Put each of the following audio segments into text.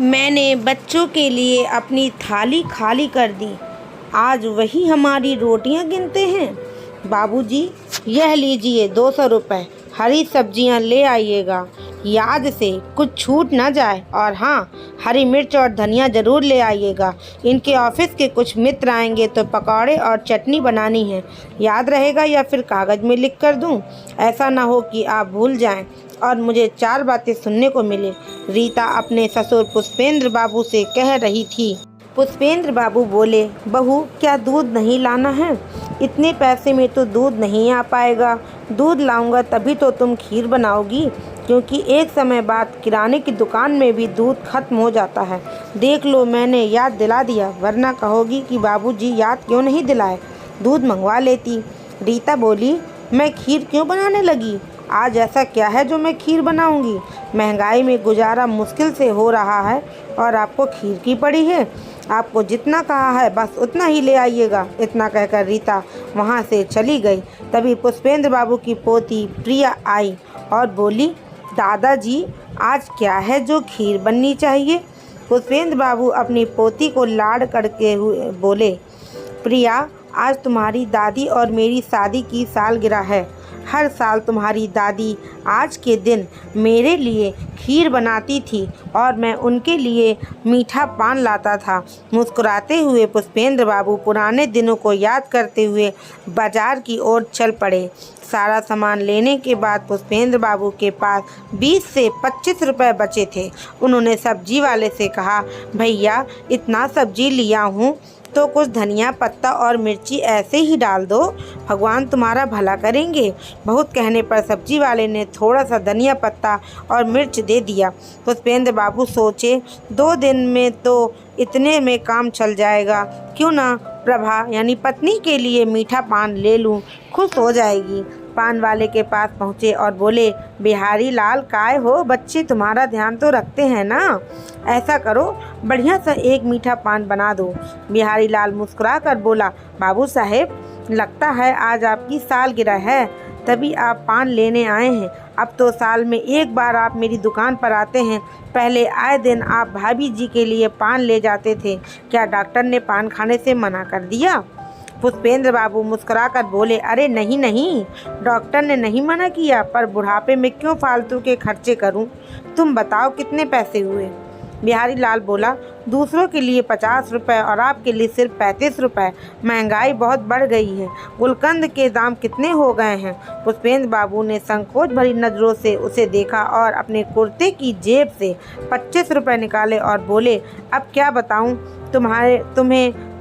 मैंने बच्चों के लिए अपनी थाली खाली कर दी। आज वही हमारी रोटियां गिनते हैं। बाबूजी, यह लीजिए 200 रुपये। हरी सब्जियां ले आइएगा, याद से कुछ छूट ना जाए। और हाँ, हरी मिर्च और धनिया ज़रूर ले आइएगा। इनके ऑफिस के कुछ मित्र आएंगे तो पकौड़े और चटनी बनानी है। याद रहेगा या फिर कागज़ में लिख कर दूँ? ऐसा ना हो कि आप भूल जाएं और मुझे 4 बातें सुनने को मिले। रीता अपने ससुर पुष्पेंद्र बाबू से कह रही थी। पुष्पेंद्र बाबू बोले, बहू क्या दूध नहीं लाना है? इतने पैसे में तो दूध नहीं आ पाएगा। दूध लाऊंगा तभी तो तुम खीर बनाओगी, क्योंकि एक समय बाद किराने की दुकान में भी दूध खत्म हो जाता है। देख लो, मैंने याद दिला दिया, वरना कहोगी कि बाबूजी याद क्यों नहीं दिलाए, दूध मंगवा लेती। रीता बोली, मैं खीर क्यों बनाने लगी? आज ऐसा क्या है जो मैं खीर बनाऊंगी? महंगाई में गुजारा मुश्किल से हो रहा है और आपको खीर की पड़ी है। आपको जितना कहा है बस उतना ही ले आइएगा। इतना कहकर रीता वहाँ से चली गई। तभी पुष्पेंद्र बाबू की पोती प्रिया आई और बोली, दादाजी आज क्या है जो खीर बननी चाहिए? पुष्पेंद्र बाबू अपनी पोती को लाड करके हुए बोले, प्रिया आज तुम्हारी दादी और मेरी शादी की सालगिरह है। हर साल तुम्हारी दादी आज के दिन मेरे लिए खीर बनाती थी और मैं उनके लिए मीठा पान लाता था। मुस्कुराते हुए पुष्पेंद्र बाबू पुराने दिनों को याद करते हुए बाजार की ओर चल पड़े। सारा सामान लेने के बाद पुष्पेंद्र बाबू के पास 20 से 25 रुपए बचे थे। उन्होंने सब्जी वाले से कहा, भैया इतना सब्जी लिया हूँ तो कुछ धनिया पत्ता और मिर्ची ऐसे ही डाल दो, भगवान तुम्हारा भला करेंगे। बहुत कहने पर सब्जी वाले ने थोड़ा सा धनिया पत्ता और मिर्च दे दिया। पुष्पेंद्र बाबू सोचे, 2 दिन में तो इतने में काम चल जाएगा, क्यों ना प्रभा यानी पत्नी के लिए मीठा पान ले लूं, खुश हो जाएगी। पान वाले के पास पहुँचे और बोले, बिहारी लाल काय हो बच्चे, तुम्हारा ध्यान तो रखते हैं ना। ऐसा करो, बढ़िया सा एक मीठा पान बना दो। बिहारी लाल मुस्कुरा कर बोला, बाबू साहेब लगता है आज आपकी सालगिरह है, तभी आप पान लेने आए हैं। अब तो साल में एक बार आप मेरी दुकान पर आते हैं। पहले आए दिन आप भाभी जी के लिए पान ले जाते थे। क्या डॉक्टर ने पान खाने से मना कर दिया? पुष्पेंद्र बाबू मुस्कुराकर बोले, अरे नहीं नहीं, डॉक्टर ने नहीं मना किया, पर बुढ़ापे में क्यों फालतू के खर्चे करूं? तुम बताओ कितने पैसे हुए? बिहारी लाल बोला, दूसरों के लिए 50 रुपये और आपके लिए सिर्फ 35 रुपये। महंगाई बहुत बढ़ गई है। गुलकंद के दाम कितने हो गए हैं? पुष्पेंद्र बाबू ने संकोच भरी नज़रों से उसे देखा और अपने कुर्ते की जेब से 25 रुपये निकाले और बोले, अब क्या बताऊं,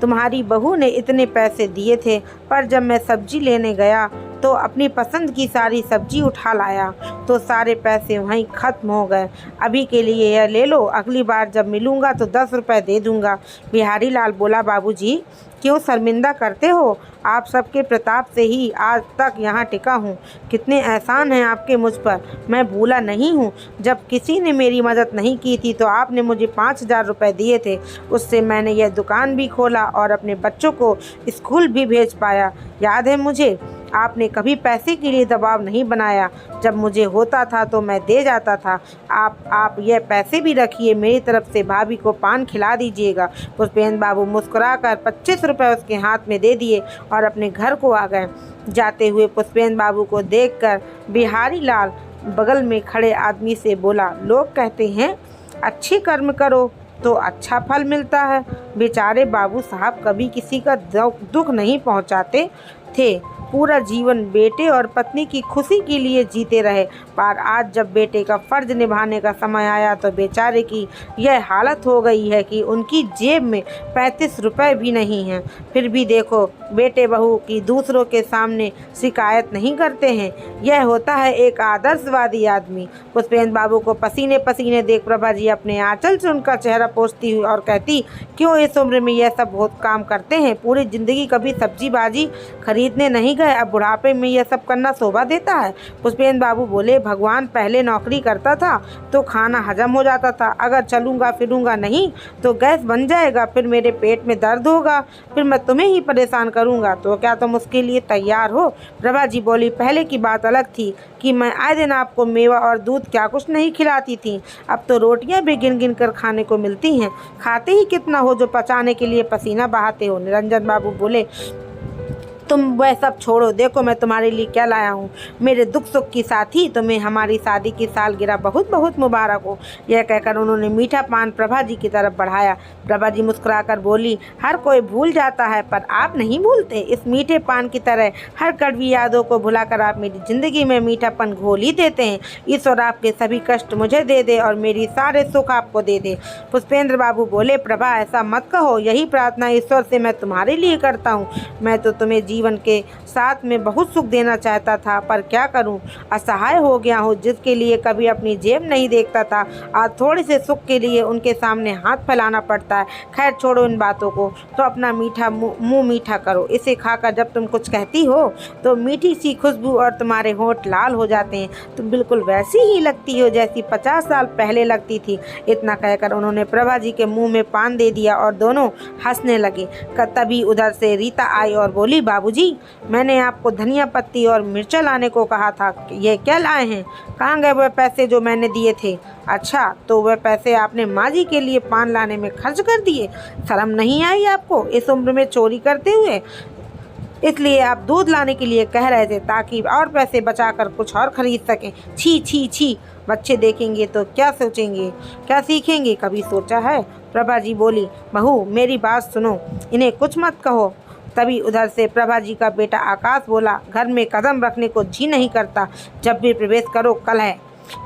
तुम्हारी बहू ने इतने पैसे दिए थे, पर जब मैं सब्जी लेने गया तो अपनी पसंद की सारी सब्जी उठा लाया तो सारे पैसे वहीं ख़त्म हो गए। अभी के लिए यह ले लो, अगली बार जब मिलूँगा तो 10 रुपये दे दूँगा। बिहारी लाल बोला, बाबूजी क्यों शर्मिंदा करते हो? आप सबके प्रताप से ही आज तक यहाँ टिका हूँ। कितने एहसान हैं आपके मुझ पर, मैं भूला नहीं हूँ। जब किसी ने मेरी मदद नहीं की थी तो आपने मुझे 5000 रुपये दिए थे, उससे मैंने यह दुकान भी खोला और अपने बच्चों को स्कूल भी भेज पाया। याद है मुझे, आपने कभी पैसे के लिए दबाव नहीं बनाया। जब मुझे होता था तो मैं दे जाता था। आप यह पैसे भी रखिए, मेरी तरफ से भाभी को पान खिला दीजिएगा। पुष्पेंद्र बाबू मुस्कुराकर 25 रुपये उसके हाथ में दे दिए और अपने घर को आ गए। जाते हुए पुष्पेंद्र बाबू को देखकर बिहारी लाल बगल में खड़े आदमी से बोला, लोग कहते हैं अच्छे कर्म करो तो अच्छा फल मिलता है। बेचारे बाबू साहब कभी किसी का दुख नहीं पहुंचाते थे, पूरा जीवन बेटे और पत्नी की खुशी के लिए जीते रहे। पर आज जब बेटे का फ़र्ज निभाने का समय आया तो बेचारे की यह हालत हो गई है कि उनकी जेब में 35 रुपये भी नहीं हैं। फिर भी देखो, बेटे बहू की दूसरों के सामने शिकायत नहीं करते हैं। यह होता है एक आदर्शवादी आदमी। पुष्पेंद्र बाबू को पसीने पसीने देख प्रभा जी अपने आंचल से उनका चेहरा पोंछती हुई और कहती, क्यों इस उम्र में यह सब बहुत काम करते हैं? पूरी ज़िंदगी कभी सब्जी भाजी खरीदने नहीं गए, अब बुढ़ापे में यह सब करना शोभा देता है। पुष्पेंद्र बाबू बोले, भगवान, पहले नौकरी करता था तो खाना हजम हो जाता था, अगर चलूँगा फिरूँगा नहीं तो गैस बन जाएगा, फिर मेरे पेट में दर्द होगा, फिर मैं तुम्हें ही परेशान करूँगा। तो क्या तुम उसके लिए तैयार हो? प्रभा जी बोली, पहले की बात अलग थी कि मैं आए दिन आपको मेवा और दूध क्या कुछ नहीं खिलाती थी, अब तो रोटियां भी गिन गिन कर खाने को मिलती हैं। खाते ही कितना हो जो पचाने के लिए पसीना बहाते हो। निरंजन बाबू बोले, तुम वह सब छोड़ो, देखो मैं तुम्हारे लिए क्या लाया हूँ। मेरे दुख सुख की साथी, तुम्हें हमारी शादी की सालगिरह बहुत बहुत मुबारक हो। यह कहकर उन्होंने मीठा पान प्रभा जी की तरफ बढ़ाया। प्रभा जी मुस्कुराकर बोली, हर कोई भूल जाता है पर आप नहीं भूलते। इस मीठे पान की तरह हर कड़वी यादों को भुलाकर आप मेरी जिंदगी में मीठापन घोल ही देते हैं। ईश्वर आपके सभी कष्ट मुझे दे दे और मेरी सारे सुख आपको दे दे। पुष्पेंद्र बाबू बोले, प्रभा ऐसा मत कहो, यही प्रार्थना ईश्वर से मैं तुम्हारे लिए करता हूँ। मैं तो तुम्हें जीवन के साथ में बहुत सुख देना चाहता था, पर क्या करूं, असहाय हो गया हूं। जिसके लिए कभी अपनी जेब नहीं देखता था, आज थोड़े से सुख के लिए उनके सामने हाथ फैलाना पड़ता है। खैर छोड़ो इन बातों को, तो अपना मीठा मुंह मीठा करो। इसे खाकर जब तुम कुछ कहती हो तो मीठी सी खुशबू और तुम्हारे होंठ लाल हो जाते हैं। तुम बिल्कुल वैसी ही लगती हो जैसी 50 साल पहले लगती थी। इतना कहकर उन्होंने प्रभा जी के मुंह में पान दे दिया और दोनों हंसने लगे। तभी उधर से रीता आई और बोली, बाबूजी, मैंने आपको धनिया पत्ती और मिर्चा लाने को कहा था, ये क्या लाए हैं? कहाँ गए वह पैसे जो मैंने दिए थे? अच्छा, तो वह पैसे आपने माँ जी के लिए पान लाने में खर्च कर दिए? शर्म नहीं आई आपको इस उम्र में चोरी करते हुए? इसलिए आप दूध लाने के लिए कह रहे थे ताकि और पैसे बचाकर कुछ और खरीद सकें। छी छी छी, बच्चे देखेंगे तो क्या सोचेंगे, क्या सीखेंगे, कभी सोचा है? प्रभा जी बोली, बहू मेरी बात सुनो, इन्हें कुछ मत कहो। तभी उधर से प्रभा जी का बेटा आकाश बोला, घर में कदम रखने को जी नहीं करता, जब भी प्रवेश करो कलह,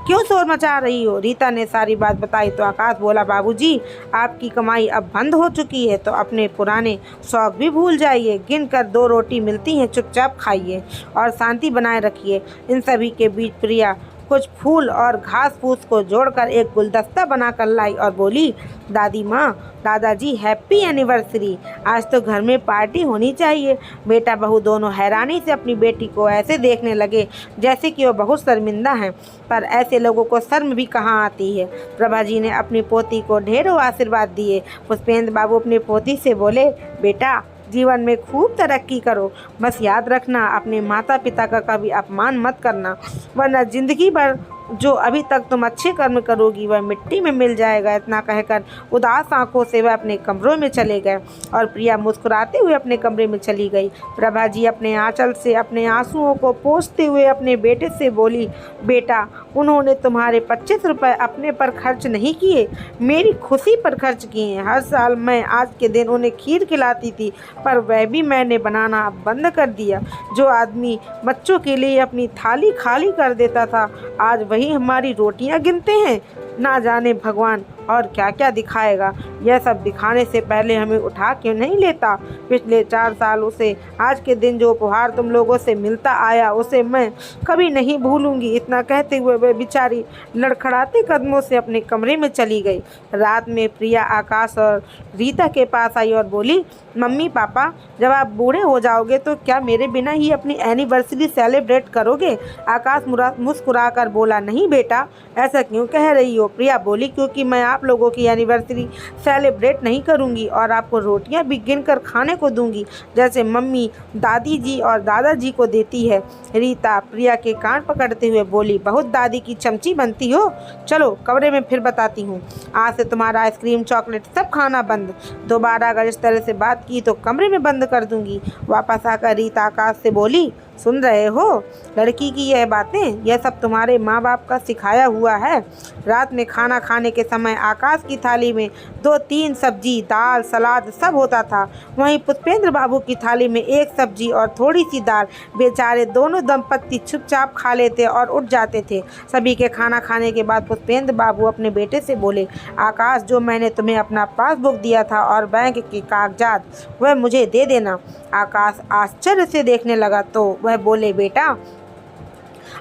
क्यों शोर मचा रही हो? रीता ने सारी बात बताई तो आकाश बोला, बाबूजी, आपकी कमाई अब बंद हो चुकी है तो अपने पुराने शौक भी भूल जाइए। गिन कर 2 रोटी मिलती हैं, चुपचाप खाइए और शांति बनाए रखिए। इन सभी के बीच प्रिया कुछ फूल और घास फूस को जोड़कर एक गुलदस्ता बनाकर लाई और बोली, दादी माँ, दादाजी, हैप्पी एनिवर्सरी, आज तो घर में पार्टी होनी चाहिए। बेटा बहू दोनों हैरानी से अपनी बेटी को ऐसे देखने लगे जैसे कि वो बहुत शर्मिंदा हैं, पर ऐसे लोगों को शर्म भी कहाँ आती है। प्रभा जी ने अपनी पोती को ढेरों आशीर्वाद दिए। पुष्पेंद्र बाबू अपनी पोती से बोले, बेटा जीवन में खूब तरक्की करो, बस याद रखना अपने माता पिता का कभी अपमान मत करना, वरना जिंदगी भर जो अभी तक तुम अच्छे कर्म करोगी वह मिट्टी में मिल जाएगा। इतना कहकर उदास आंखों से वह अपने कमरों में चले गए और प्रिया मुस्कुराते हुए अपने कमरे में चली गई। प्रभा जी अपने आंचल से अपने आंसुओं को पोंछते हुए अपने बेटे से बोली, बेटा, उन्होंने तुम्हारे 25 रुपये अपने पर खर्च नहीं किए, मेरी खुशी पर खर्च किए हैं। हर साल मैं आज के दिन उन्हें खीर खिलाती थी, पर वह भी मैंने बनाना बंद कर दिया। जो आदमी बच्चों के लिए अपनी थाली खाली कर देता था, आज वही हमारी रोटियां गिनते हैं। ना जाने भगवान और क्या क्या दिखाएगा। यह सब दिखाने से पहले हमें उठा क्यों नहीं लेता? पिछले 4 सालों से आज के दिन जो उपहार तुम लोगों से मिलता आया उसे मैं कभी नहीं भूलूंगी। इतना कहते हुए वह बेचारी लड़खड़ाते कदमों से अपने कमरे में चली गई। रात में प्रिया आकाश और रीता के पास आई और बोली, मम्मी पापा, जब आप बूढ़े हो जाओगे तो क्या मेरे बिना ही अपनी एनिवर्सरी सेलिब्रेट करोगे? आकाश मुस्कुरा कर बोला, नहीं बेटा, ऐसा क्यों कह रही हो? प्रिया बोली, क्योंकि मैं आप लोगों की एनिवर्सरी सेलिब्रेट नहीं करूंगी और आपको रोटियां भी गिन कर खाने को दूंगी, जैसे मम्मी दादी जी और दादाजी को देती है। रीता प्रिया के कान पकड़ते हुए बोली, बहुत दादी की चमची बनती हो। चलो कमरे में फिर बताती हूँ, आज से तुम्हारा आइसक्रीम चॉकलेट सब खाना बंद। दोबारा अगर इस तरह से बात की तो कमरे में बंद कर दूंगी। वापस आकर रीता आकाश से बोली, सुन रहे हो लड़की की यह बातें, यह सब तुम्हारे माँ बाप का सिखाया हुआ है। रात में खाना खाने के समय आकाश की थाली में 2-3 सब्जी, दाल, सलाद सब होता था, वहीं पुष्पेंद्र बाबू की थाली में 1 सब्जी और थोड़ी सी दाल। बेचारे दोनों दंपत्ति चुपचाप खा लेते और उठ जाते थे। सभी के खाना खाने के बाद पुष्पेंद्र बाबू अपने बेटे से बोले, आकाश, जो मैंने तुम्हें अपना पासबुक दिया था और बैंक के कागजात, वह मुझे दे देना। आकाश आश्चर्य से देखने लगा तो वह बोले, बेटा,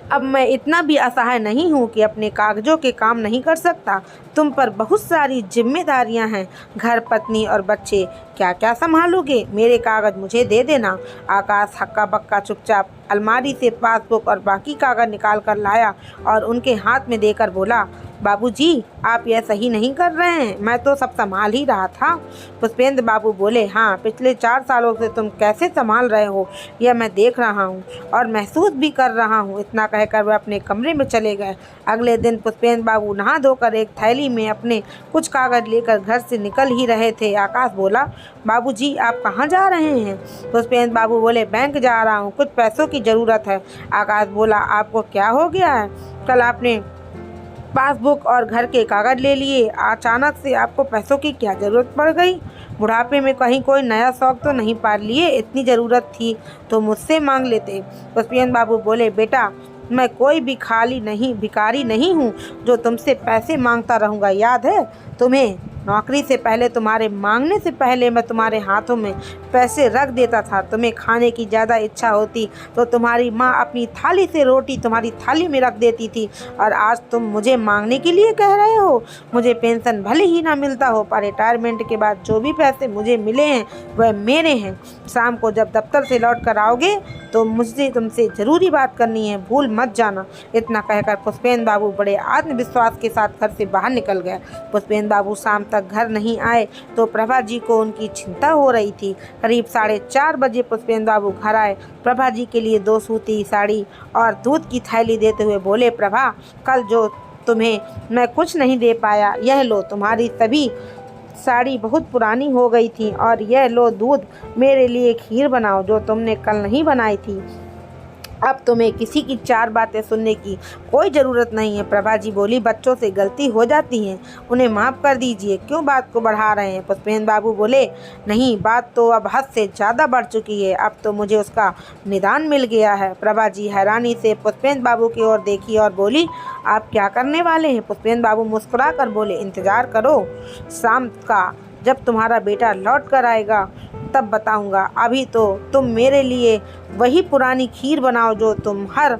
अब मैं इतना भी असहाय नहीं हूँ कि अपने कागजों के काम नहीं कर सकता। तुम पर बहुत सारी जिम्मेदारियाँ हैं, घर, पत्नी और बच्चे, क्या क्या संभालोगे? मेरे कागज मुझे दे देना। आकाश हक्का बक्का चुपचाप अलमारी से पासबुक और बाकी कागज निकाल कर लाया और उनके हाथ में देकर बोला, बाबूजी, आप यह सही नहीं कर रहे हैं, मैं तो सब संभाल ही रहा था। पुष्पेंद्र बाबू बोले, हाँ, पिछले 4 सालों से तुम कैसे संभाल रहे हो यह मैं देख रहा हूँ और महसूस भी कर रहा हूँ। इतना कहकर वह अपने कमरे में चले गए। अगले दिन पुष्पेंद्र बाबू नहा धोकर एक थैली में अपने कुछ कागज लेकर घर से निकल ही रहे थे। आकाश बोला, बाबूजी, आप कहाँ जा रहे हैं? पुष्पेंद्र बाबू बोले, बैंक जा रहा हूँ, कुछ पैसों की ज़रूरत है। आकाश बोला, आपको क्या हो गया है? कल आपने पासबुक और घर के कागज ले लिए, अचानक से आपको पैसों की क्या ज़रूरत पड़ गई? बुढ़ापे में कहीं कोई नया शौक तो नहीं पाल लिए? इतनी ज़रूरत थी तो मुझसे मांग लेते। पुष्पेंद्र बाबू बोले, बेटा, मैं कोई भी भिखारी नहीं हूँ जो तुमसे पैसे मांगता रहूँगा। याद है तुम्हें? नौकरी से पहले, तुम्हारे मांगने से पहले मैं तुम्हारे हाथों में पैसे रख देता था। तुम्हें खाने की ज़्यादा इच्छा होती तो तुम्हारी माँ अपनी थाली से रोटी तुम्हारी थाली में रख देती थी, और आज तुम मुझे मांगने के लिए कह रहे हो। मुझे पेंशन भले ही ना मिलता हो, पर रिटायरमेंट के बाद जो भी पैसे मुझे मिले हैं वह मेरे हैं। शाम को जब दफ्तर से लौट कर आओगे तो मुझसे तुमसे ज़रूरी बात करनी है, भूल मत जाना। इतना कहकर पुष्पेंद्र बाबू बड़े आत्मविश्वास के साथ घर से बाहर निकल गए। पुष्पेंद्र बाबू शाम तक घर नहीं आए तो प्रभा जी को उनकी चिंता हो रही थी। करीब 4:30 बजे पुष्पेंद्र बाबू घर आए। प्रभा जी के लिए 2 सूती साड़ी और दूध की थैली देते हुए बोले, प्रभा, कल जो तुम्हें मैं कुछ नहीं दे पाया, यह लो, तुम्हारी सभी साड़ी बहुत पुरानी हो गई थी, और यह लो दूध, मेरे लिए खीर बनाओ जो तुमने कल नहीं बनाई थी। अब तुम्हें किसी की 4 बातें सुनने की कोई ज़रूरत नहीं है। प्रभा जी बोली, बच्चों से गलती हो जाती है, उन्हें माफ़ कर दीजिए, क्यों बात को बढ़ा रहे हैं? पुष्पेंद्र बाबू बोले, नहीं, बात तो अब हद से ज़्यादा बढ़ चुकी है, अब तो मुझे उसका निदान मिल गया है। प्रभा जी हैरानी से पुष्पेंद्र बाबू की ओर देखी और बोली, आप क्या करने वाले हैं? पुष्पेंद्र बाबू मुस्कुरा कर बोले, इंतज़ार करो, शाम का जब तुम्हारा बेटा लौट कर आएगा तब बताऊंगा। अभी तो तुम मेरे लिए वही पुरानी खीर बनाओ जो तुम हर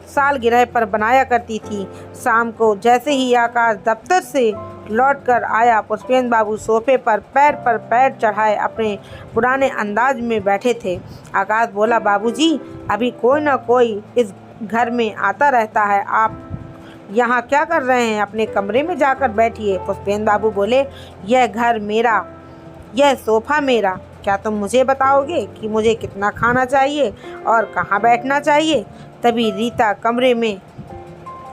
सालगिरह पर बनाया करती थी। शाम को जैसे ही आकाश दफ्तर से लौट कर आया, पुष्पेंद्र बाबू सोफे पर पैर चढ़ाए अपने पुराने अंदाज में बैठे थे। आकाश बोला, बाबूजी, अभी कोई ना कोई इस घर में आता रहता है, आप यहाँ क्या कर रहे हैं? अपने कमरे में जाकर बैठिए। पुष्पेंद्र बाबू बोले, यह घर मेरा, यह सोफ़ा मेरा, क्या तुम मुझे बताओगे कि मुझे कितना खाना चाहिए और कहाँ बैठना चाहिए? तभी रीता कमरे में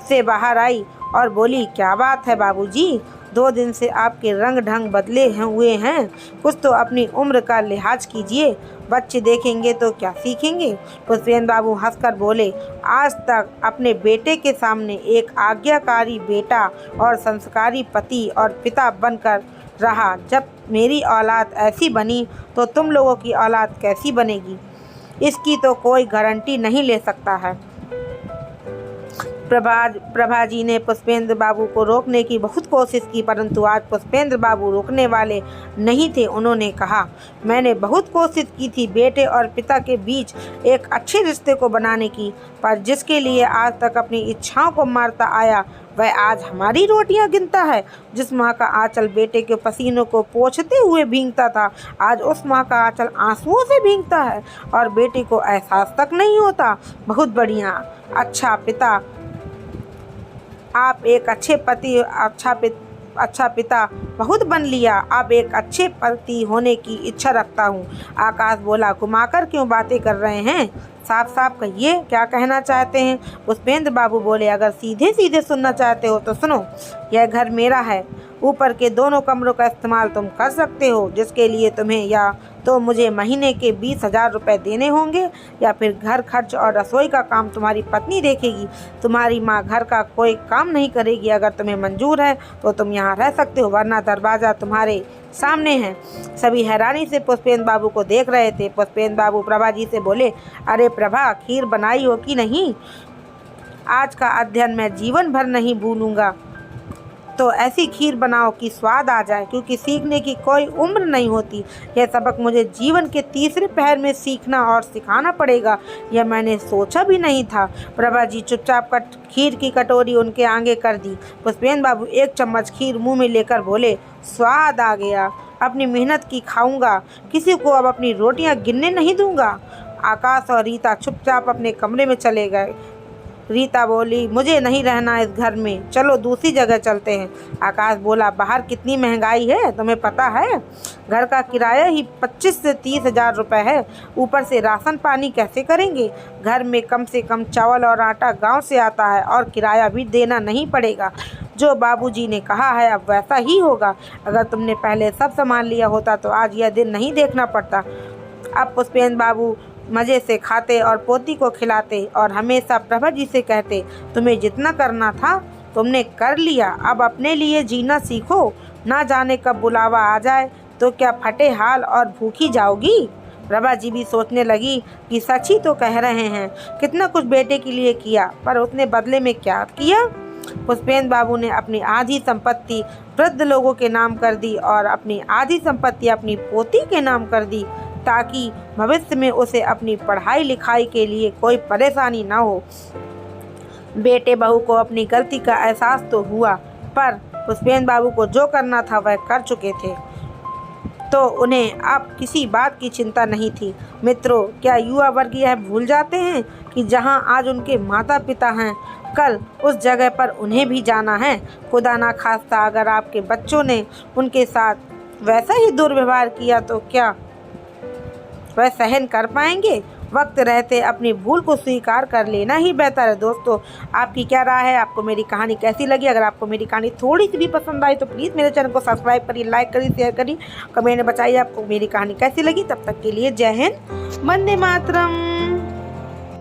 से बाहर आई और बोली, क्या बात है बाबूजी, 2 दिन से आपके रंग ढंग बदले हुए हैं, कुछ तो अपनी उम्र का लिहाज कीजिए, बच्चे देखेंगे तो क्या सीखेंगे? पुष्पेंद्र बाबू हंसकर बोले, आज तक अपने बेटे के सामने एक आज्ञाकारी बेटा और संस्कारी पति और पिता बनकर रहा। जब मेरी औलाद ऐसी बनी तो तुम लोगों की औलाद कैसी बनेगी, इसकी तो कोई गारंटी नहीं ले सकता है। प्रभा जी ने पुष्पेंद्र बाबू को रोकने की बहुत कोशिश की, परंतु आज पुष्पेंद्र बाबू रोकने वाले नहीं थे। उन्होंने कहा, मैंने बहुत कोशिश की थी बेटे और पिता के बीच एक अच्छे रिश्ते को बनाने की, पर जिसके लिए आज तक अपनी इच्छाओं को मारता आया वह आज हमारी रोटियां गिनता है। जिस माँ का आंचल बेटे के पसीनों को पोंछते हुए भींगता था, आज उस माँ का आंचल आंसुओं से भींगता है और बेटे को एहसास तक नहीं होता। बहुत बढ़िया, अच्छा पिता, आप एक अच्छे पति, अच्छा पिता बहुत बन लिया। अब एक अच्छे पति होने की इच्छा रखता हूँ। आकाश बोला, घुमाकर क्यों बातें कर रहे हैं, साफ साफ कहिए क्या कहना चाहते हैं? पुष्पेंद्र बाबू बोले, अगर सीधे सीधे सुनना चाहते हो तो सुनो, यह घर मेरा है, ऊपर के दोनों कमरों का इस्तेमाल तुम कर सकते हो, जिसके लिए तुम्हें या तो मुझे महीने के 20,000 रुपये देने होंगे, या फिर घर खर्च और रसोई का काम तुम्हारी पत्नी देखेगी। तुम्हारी माँ घर का कोई काम नहीं करेगी। अगर तुम्हें मंजूर है तो तुम यहाँ रह सकते हो, वरना दरवाज़ा तुम्हारे सामने है। सभी हैरानी से पुष्पेंद्र बाबू को देख रहे थे। पुष्पेंद्र बाबू प्रभा जी से बोले, अरे प्रभा, खीर बनाई हो कि नहीं? आज का अध्ययन मैं जीवन भर नहीं भूलूंगा। तो ऐसी खीर बनाओ कि स्वाद आ जाए, क्योंकि सीखने की कोई उम्र नहीं होती। यह सबक मुझे जीवन के तीसरे पहर में सीखना और सिखाना पड़ेगा। यह मैंने सोचा भी नहीं था। प्रभा जी चुपचाप खीर की कटोरी उनके आगे कर दी। पुष्पेंद्र बाबू एक चम्मच खीर मुंह में लेकर बोले, स्वाद आ गया, अपनी मेहनत की खाऊंगा, किसी को अब अपनी रोटियां गिनने नहीं दूंगा। आकाश और रीता चुपचाप अपने कमरे में चले गए। रीता बोली, मुझे नहीं रहना इस घर में, चलो दूसरी जगह चलते हैं। आकाश बोला, बाहर कितनी महंगाई है तुम्हें पता है? घर का किराया ही 25 से 30 हज़ार रुपये है, ऊपर से राशन पानी कैसे करेंगे? घर में कम से कम चावल और आटा गांव से आता है और किराया भी देना नहीं पड़ेगा। जो बाबूजी ने कहा है अब वैसा ही होगा। अगर तुमने पहले सब संभाल लिया होता तो आज यह दिन नहीं देखना पड़ता। अब पुष्पेंद्र बाबू मज़े से खाते और पोती को खिलाते और हमेशा प्रभा जी से कहते, तुम्हें जितना करना था तुमने कर लिया, अब अपने लिए जीना सीखो, ना जाने कब बुलावा आ जाए तो क्या फटे हाल और भूखी जाओगी। प्रभा जी भी सोचने लगी कि सच ही तो कह रहे हैं, कितना कुछ बेटे के लिए किया, पर उसने बदले में क्या किया। पुष्पेंद्र बाबू ने अपनी आधी संपत्ति वृद्ध लोगों के नाम कर दी और अपनी आधी संपत्ति अपनी पोती के नाम कर दी, ताकि भविष्य में उसे अपनी पढ़ाई लिखाई के लिए कोई परेशानी न हो। बेटे बहू को अपनी गलती का एहसास तो हुआ, पर पुष्पेंद्र बाबू को जो करना था वह कर चुके थे, तो उन्हें अब किसी बात की चिंता नहीं थी। मित्रों, क्या युवा वर्ग यह भूल जाते हैं कि जहां आज उनके माता पिता हैं, कल उस जगह पर उन्हें भी जाना है। खुदा ना खास्ता अगर आपके बच्चों ने उनके साथ वैसा ही दुर्व्यवहार किया तो क्या वह सहन कर पाएंगे? वक्त रहते अपनी भूल को स्वीकार कर लेना ही बेहतर है। दोस्तों, आपकी क्या राय है? आपको मेरी कहानी कैसी लगी? अगर आपको मेरी कहानी थोड़ी सी भी पसंद आई तो प्लीज़ मेरे चैनल को सब्सक्राइब करिए, लाइक करिए, शेयर करिए, कमेंट में बताइए आपको मेरी कहानी कैसी लगी। तब तक के लिए जय हिंद, वंदे मातरम।